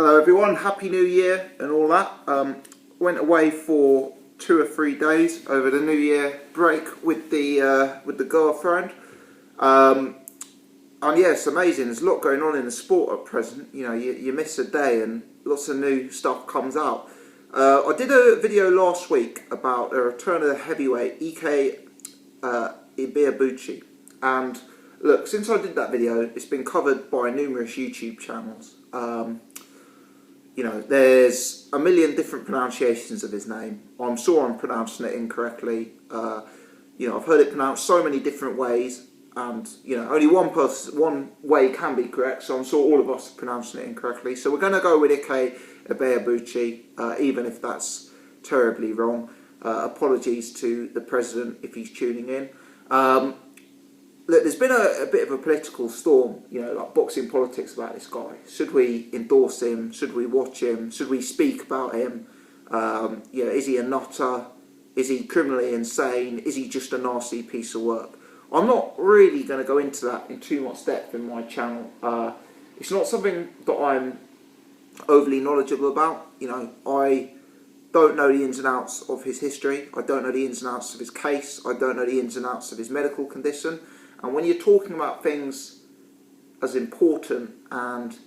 Hello everyone, Happy New Year and all that. Went away for 2 or 3 days over the New Year break with the girlfriend. And yeah, it's amazing. There's a lot going on in the sport at present. You know, you miss a day and lots of new stuff comes out. I did a video last week about the return of the heavyweight Ike Ibeabuchi, and look, since I did that video, it's been covered by numerous YouTube channels. You know, there's a million different pronunciations of his name. I'm sure I'm pronouncing it incorrectly. You know, I've heard it pronounced so many different ways, and you know, only one way can be correct. So I'm sure all of us are pronouncing it incorrectly. So we're going to go with Ike Ibeabuchi, even if that's terribly wrong. Apologies to the president if he's tuning in. Look, there's been a bit of a political storm, you know, like boxing politics about this guy. Should we endorse him? Should we watch him? Should we speak about him? You know, is he a nutter? Is he criminally insane? Is he just a nasty piece of work? I'm not really going to go into that in too much depth in my channel. It's not something that I'm overly knowledgeable about. You know, I don't know the ins and outs of his history. I don't know the ins and outs of his case. I don't know the ins and outs of his medical condition. And when you're talking about things as important and,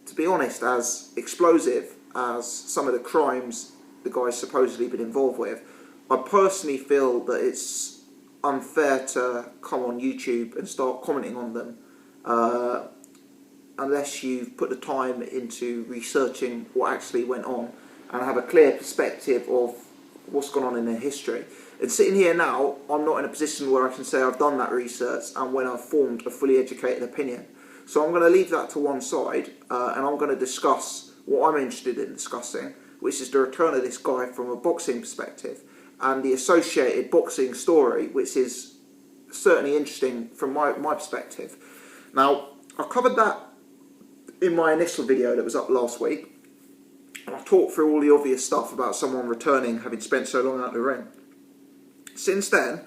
to be honest, as explosive as some of the crimes the guy's supposedly been involved with, I personally feel that it's unfair to come on YouTube and start commenting on them unless you've put the time into researching what actually went on and have a clear perspective of what's gone on in their history. And sitting here now, I'm not in a position where I can say I've done that research and when I've formed a fully educated opinion. So I'm going to leave that to one side, and I'm going to discuss what I'm interested in discussing, which is the return of this guy from a boxing perspective and the associated boxing story, which is certainly interesting from my perspective. Now, I covered that in my initial video that was up last week, and I talked through all the obvious stuff about someone returning having spent so long out the ring. Since then,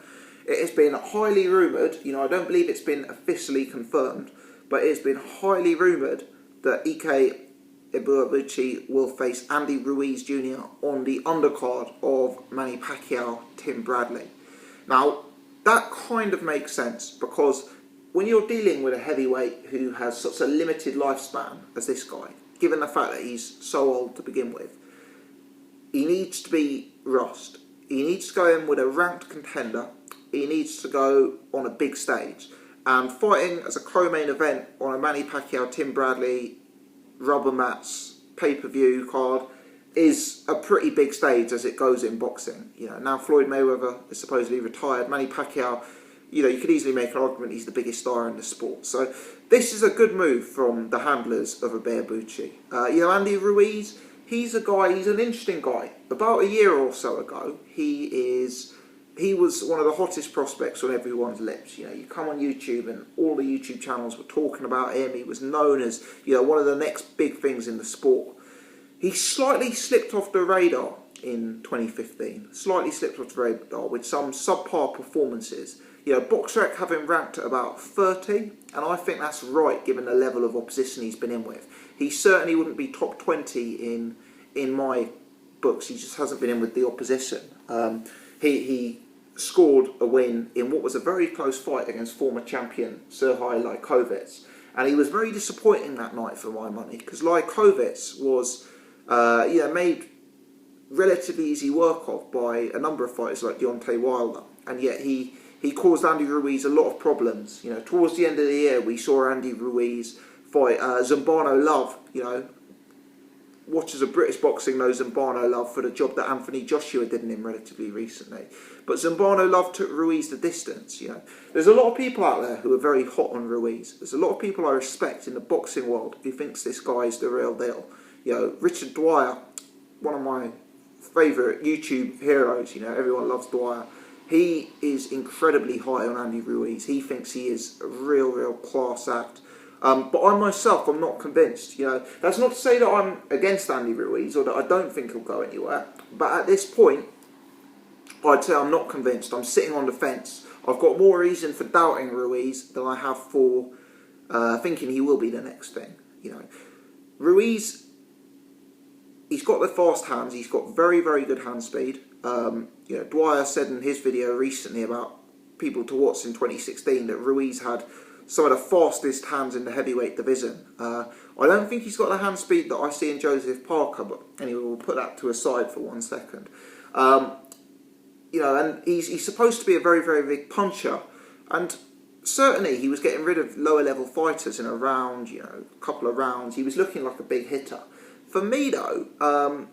it has been highly rumoured, you know, I don't believe it's been officially confirmed, but it's been highly rumoured that Ike Ibeabuchi will face Andy Ruiz Jr. on the undercard of Manny Pacquiao, Tim Bradley. Now, that kind of makes sense, because when you're dealing with a heavyweight who has such a limited lifespan as this guy, given the fact that he's so old to begin with, he needs to be rushed. He needs to go in with a ranked contender. He needs to go on a big stage. And fighting as a co-main event on a Manny Pacquiao, Tim Bradley, rubber mats, pay-per-view card is a pretty big stage as it goes in boxing. You know, now Floyd Mayweather is supposedly retired. Manny Pacquiao, you know, you could easily make an argument he's the biggest star in the sport. So this is a good move from the handlers of Ibeabuchi. You know, Andy Ruiz, he's a guy, he's an interesting guy. About a year or so ago, he was one of the hottest prospects on everyone's lips. You know, you come on YouTube and all the YouTube channels were talking about him. He was known as, you know, one of the next big things in the sport. He slightly slipped off the radar in 2015. Slightly slipped off the radar with some subpar performances. You know, BoxRec have him ranked at about 30, and I think that's right given the level of opposition he's been in with. He certainly wouldn't be top 20 in my books. He just hasn't been in with the opposition. He scored a win in what was a very close fight against former champion Serhij Lajkovic, and he was very disappointing that night for my money, because Lajkovic was you know, made relatively easy work of by a number of fighters like Deontay Wilder, and yet he caused Andy Ruiz a lot of problems. You know, towards the end of the year, we saw Andy Ruiz fight Zumbano Love. You know, watchers of British boxing know Zumbano Love for the job that Anthony Joshua did in him relatively recently. But Zumbano Love took Ruiz the distance. You know, there's a lot of people out there who are very hot on Ruiz. There's a lot of people I respect in the boxing world who thinks this guy's the real deal. You know, Richard Dwyer, one of my favourite YouTube heroes. You know, everyone loves Dwyer. He is incredibly high on Andy Ruiz. He thinks he is a real class act. But I myself, I'm not convinced. You know, that's not to say that I'm against Andy Ruiz or that I don't think he'll go anywhere. But at this point, I'd say I'm not convinced. I'm sitting on the fence. I've got more reason for doubting Ruiz than I have for thinking he will be the next thing. You know, Ruiz he's got the fast hands. He's got very, very good hand speed. Dwyer said in his video recently about people to watch in 2016 that Ruiz had some of the fastest hands in the heavyweight division. I don't think he's got the hand speed that I see in Joseph Parker, but anyway, we'll put that to a side for 1 second. And he's supposed to be a very, very big puncher, and certainly he was getting rid of lower level fighters in a round, a couple of rounds. He was looking like a big hitter. For me though,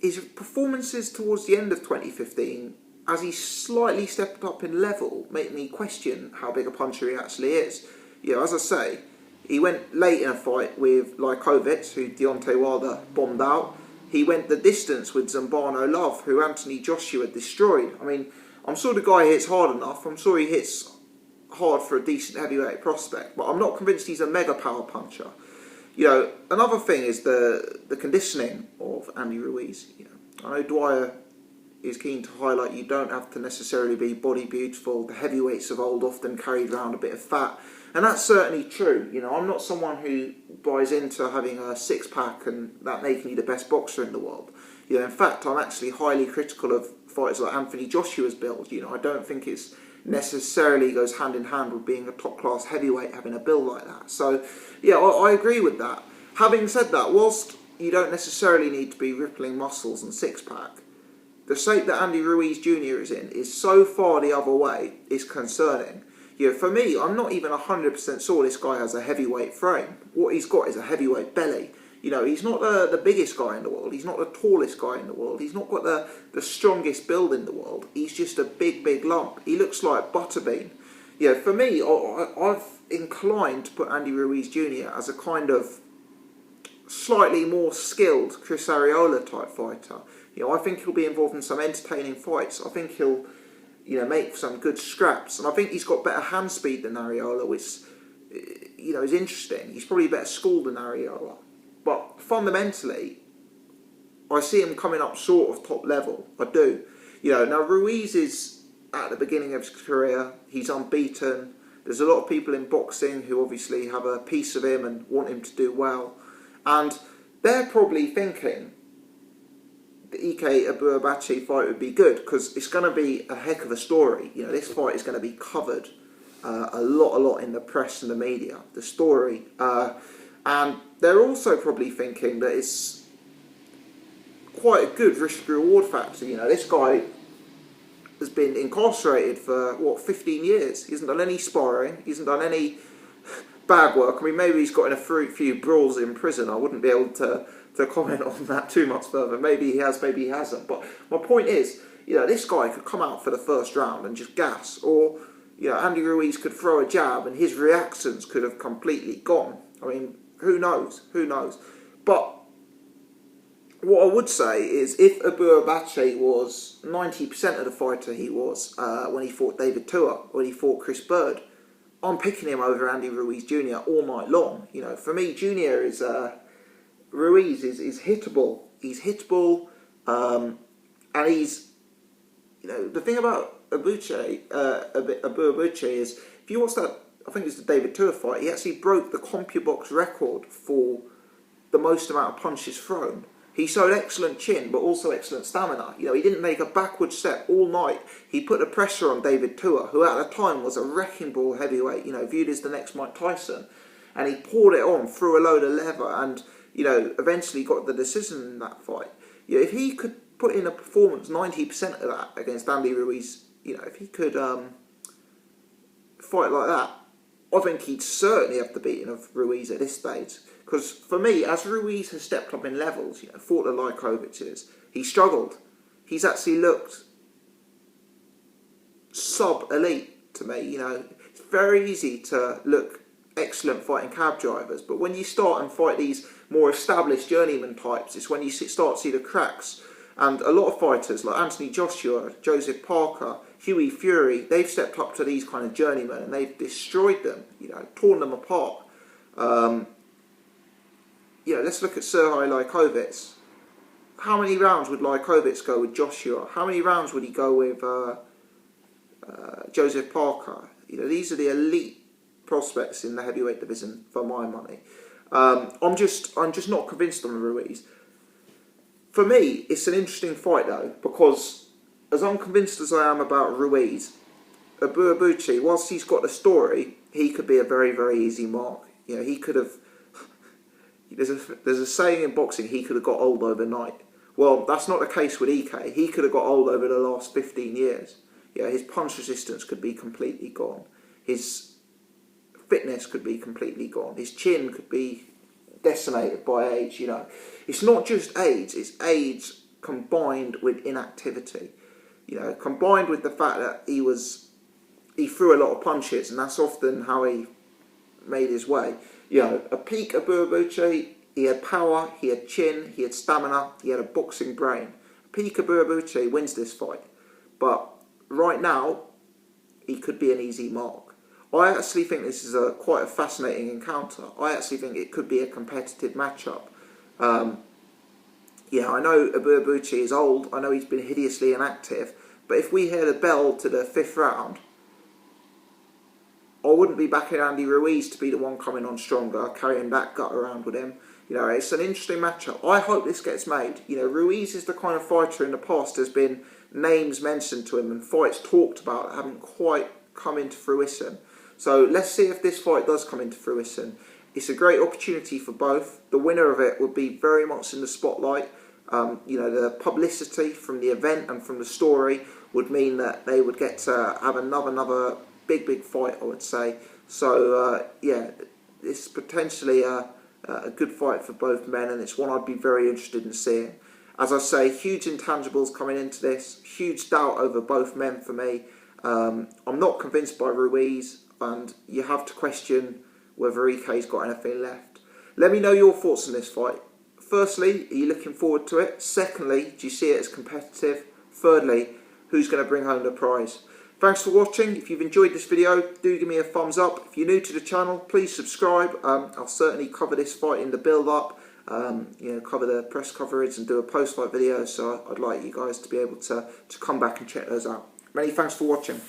his performances towards the end of 2015, as he slightly stepped up in level, made me question how big a puncher he actually is. As I say, he went late in a fight with Lajkovic, who Deontay Wilder bombed out. He went the distance with Zambano Love, who Anthony Joshua destroyed. I mean, I'm sure the guy hits hard enough. I'm sure he hits hard for a decent heavyweight prospect, but I'm not convinced he's a mega power puncher. Another thing is the conditioning of Andy Ruiz. I know Dwyer is keen to highlight you don't have to necessarily be body beautiful. The heavyweights of old often carried around a bit of fat, and that's certainly true. I'm not someone who buys into having a six-pack and that making you the best boxer in the world. In fact, I'm actually highly critical of fighters like Anthony Joshua's build. I don't think it's necessarily goes hand in hand with being a top-class heavyweight having a build like that. So, I agree with that. Having said that, whilst you don't necessarily need to be rippling muscles and six-pack, the shape that Andy Ruiz Jr. is in is so far the other way, is concerning. For me, I'm not even 100% sure this guy has a heavyweight frame. What he's got is a heavyweight belly. He's not the biggest guy in the world. He's not the tallest guy in the world. He's not got the strongest build in the world. He's just a big, big lump. He looks like butterbean. For me, I've inclined to put Andy Ruiz Jr. as a kind of slightly more skilled Chris Arreola type fighter. I think he'll be involved in some entertaining fights. I think he'll, make some good scraps. And I think he's got better hand speed than Arreola, which, is interesting. He's probably better schooled than Arreola. But fundamentally, I see him coming up short of top level. I do. Now Ruiz is at the beginning of his career. He's unbeaten. There's a lot of people in boxing who obviously have a piece of him and want him to do well. And they're probably thinking the Ike Ibeabuchi fight would be good because it's going to be a heck of a story. This fight is going to be covered a lot in the press and the media. The story. And they're also probably thinking that it's quite a good risk-reward factor. This guy has been incarcerated for, 15 years. He hasn't done any sparring. He hasn't done any bag work. I mean, maybe he's got in a few brawls in prison. I wouldn't be able to comment on that too much further. Maybe he has, maybe he hasn't. But my point is, this guy could come out for the first round and just gas. Or, Andy Ruiz could throw a jab and his reactions could have completely gone. I mean, who knows? Who knows? But what I would say is if Ibeabuchi was 90% of the fighter he was when he fought David Tua, when he fought Chris Bird, I'm picking him over Andy Ruiz Jr. all night long. For me, Jr. is... Ruiz is hittable. He's hittable, and he's... the thing about Ibeabuchi is, if you watch that, I think it's the David Tua fight, he actually broke the CompuBox record for the most amount of punches thrown. He showed excellent chin, but also excellent stamina. He didn't make a backward step all night. He put the pressure on David Tua, who at the time was a wrecking ball heavyweight, viewed as the next Mike Tyson. And he poured it on, threw a load of leather, and, eventually got the decision in that fight. If he could put in a performance 90% of that against Andy Ruiz, if he could fight like that, I think he'd certainly have the beating of Ruiz at this stage. Because for me, as Ruiz has stepped up in levels, fought the Lajkovic's, he struggled. He's actually looked sub-elite to me. It's very easy to look excellent fighting cab drivers, but when you start and fight these more established journeyman types, it's when you start to see the cracks. And a lot of fighters like Anthony Joshua, Joseph Parker, Hughie Fury, they've stepped up to these kind of journeymen and they've destroyed them, torn them apart. Let's look at Sergei Lajkovic. How many rounds would Lajkovic go with Joshua? How many rounds would he go with Joseph Parker? These are the elite prospects in the heavyweight division for my money. I'm just not convinced on Ruiz. For me, it's an interesting fight though, because as unconvinced as I am about Ruiz, Ibeabuchi, whilst he's got the story, he could be a very, very easy mark. You know, he could have... There's a saying in boxing, he could have got old overnight. Well, that's not the case with Ike. He could have got old over the last 15 years. Yeah, his punch resistance could be completely gone. His fitness could be completely gone. His chin could be decimated by age, you know. It's not just age, it's age combined with inactivity. You know, combined with the fact that he threw a lot of punches, and that's often how he made his way. You know, a peak Ibeabuchi, he had power, he had chin, he had stamina, he had a boxing brain. Peak Ibeabuchi wins this fight. But right now, he could be an easy mark. I actually think this is quite a fascinating encounter. I actually think it could be a competitive matchup. Yeah, I know Ibeabuchi is old, I know he's been hideously inactive, but if we hear the bell to the 5th round, I wouldn't be backing Andy Ruiz to be the one coming on stronger, carrying that gut around with him. You know, it's an interesting matchup. I hope this gets made. You know, Ruiz is the kind of fighter in the past, there's been names mentioned to him and fights talked about that haven't quite come into fruition. So let's see if this fight does come into fruition. It's a great opportunity for both. The winner of it would be very much in the spotlight. You know, the publicity from the event and from the story would mean that they would get to have another big fight, I would say. So yeah, it's potentially a good fight for both men, and it's one I'd be very interested in seeing. As I say, huge intangibles coming into this, huge doubt over both men for me. I'm not convinced by Ruiz, and you have to question whether Ike's got anything left. Let me know your thoughts on this fight. Firstly, are you looking forward to it? Secondly, do you see it as competitive? Thirdly, who's going to bring home the prize? Thanks for watching. If you've enjoyed this video, do give me a thumbs up. If you're new to the channel, please subscribe. I'll certainly cover this fight in the build-up, you know, cover the press coverage and do a post-fight video, so I'd like you guys to be able to come back and check those out. Many thanks for watching.